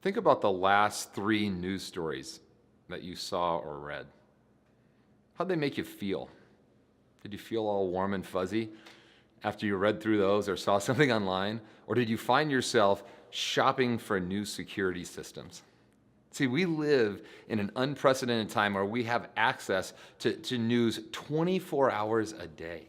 Think about the last 3 news stories that you saw or read. How'd they make you feel? Did you feel all warm and fuzzy after you read through those or saw something online? Or did you find yourself shopping for new security systems? See, we live in an unprecedented time where we have access to news 24 hours a day.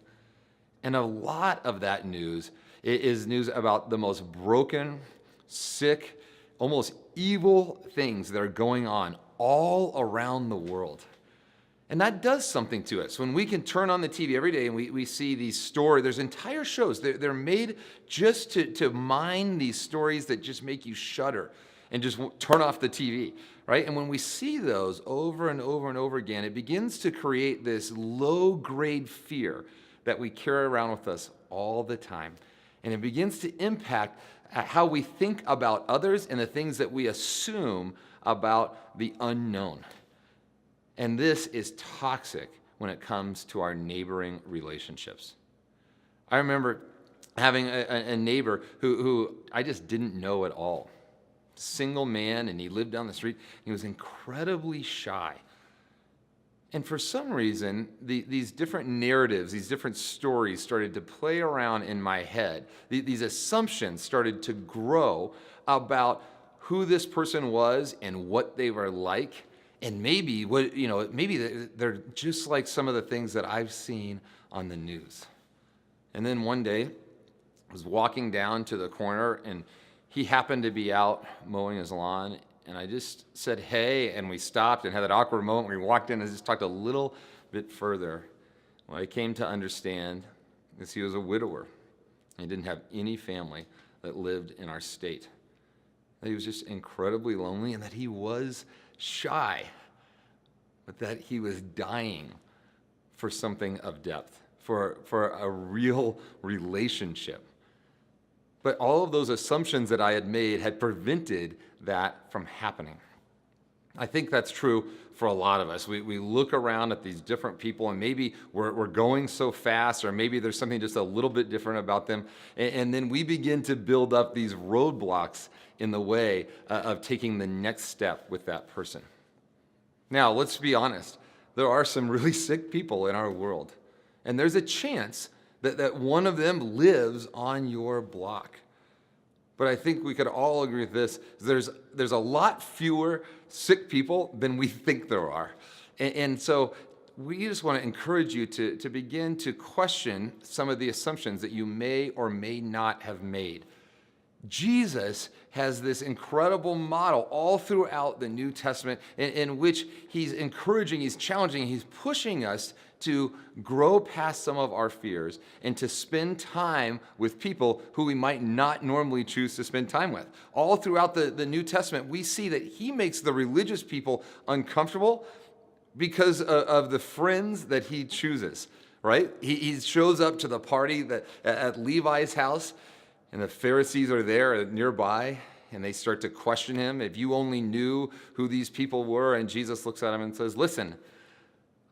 And a lot of that news is news about the most broken, sick, almost evil things that are going on all around the world. And that does something to us. When we can turn on the TV every day and we see these stories, there's entire shows. They're made just to mine these stories that just make you shudder and just turn off the TV, right? And when we see those over and over and over again, it begins to create this low-grade fear that we carry around with us all the time. And it begins to impact how we think about others and the things that we assume about the unknown. And this is toxic when it comes to our neighboring relationships. I remember having a neighbor who I just didn't know at all. Single man, and he lived down the street. He was incredibly shy. And for some reason, these different narratives, these different stories started to play around in my head. These assumptions started to grow about who this person was and what they were like. And maybe they're just like some of the things that I've seen on the news. And then one day, I was walking down to the corner, and he happened to be out mowing his lawn, and I just said, hey, and we stopped and had that awkward moment where we walked in and just talked a little bit further. What I came to understand is he was a widower. He didn't have any family that lived in our state. That he was just incredibly lonely and that he was shy, but that he was dying for something of depth, for a real relationship. But all of those assumptions that I had made had prevented that from happening. I think that's true for a lot of us. We look around at these different people, and maybe we're going so fast, or maybe there's something just a little bit different about them, and then we begin to build up these roadblocks in the way of taking the next step with that person. Now, let's be honest. There are some really sick people in our world, and there's a chance that one of them lives on your block. But I think we could all agree with this. There's a lot fewer sick people than we think there are. And so we just want to encourage you to begin to question some of the assumptions that you may or may not have made. Jesus has this incredible model all throughout the New Testament in which he's encouraging, he's challenging, he's pushing us to grow past some of our fears and to spend time with people who we might not normally choose to spend time with. All throughout the New Testament, we see that he makes the religious people uncomfortable because of the friends that he chooses, right? He shows up to the party at Levi's house, and the Pharisees are there nearby, and they start to question him. If you only knew who these people were, and Jesus looks at him and says, listen,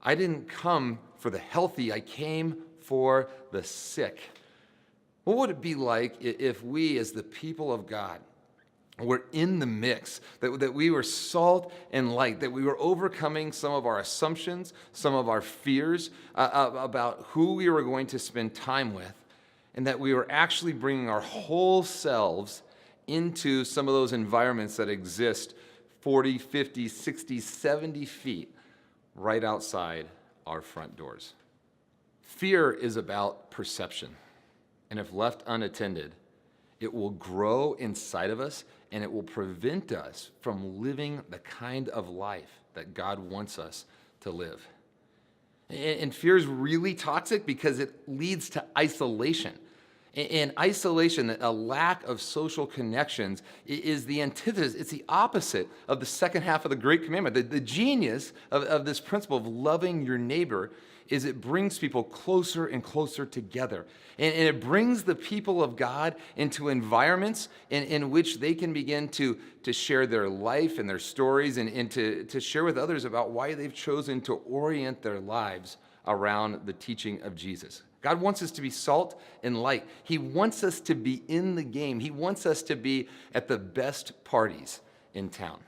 I didn't come for the healthy, I came for the sick. What would it be like if we, as the people of God, were in the mix, that we were salt and light, that we were overcoming some of our assumptions, some of our fears about who we were going to spend time with, and that we were actually bringing our whole selves into some of those environments that exist 40, 50, 60, 70 feet right outside our front doors. Fear is about perception, and if left unattended, it will grow inside of us, and it will prevent us from living the kind of life that God wants us to live. And fear is really toxic because it leads to isolation. And isolation, a lack of social connections, is the antithesis. It's the opposite of the second half of the Great Commandment. The genius of this principle of loving your neighbor is it brings people closer and closer together. And it brings the people of God into environments in which they can begin to share their life and their stories and to share with others about why they've chosen to orient their lives around the teaching of Jesus. God wants us to be salt and light. He wants us to be in the game. He wants us to be at the best parties. in town.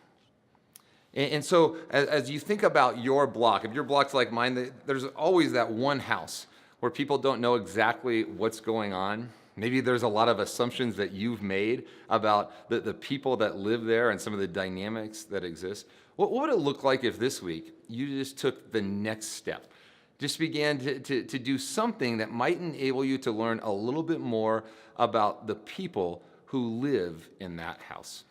And so as you think about your block, if your block's like mine, there's always that one house where people don't know exactly what's going on. Maybe there's a lot of assumptions that you've made about the people that live there and some of the dynamics that exist. What would it look like if this week you just took the next step? Just began to do something that might enable you to learn a little bit more about the people who live in that house.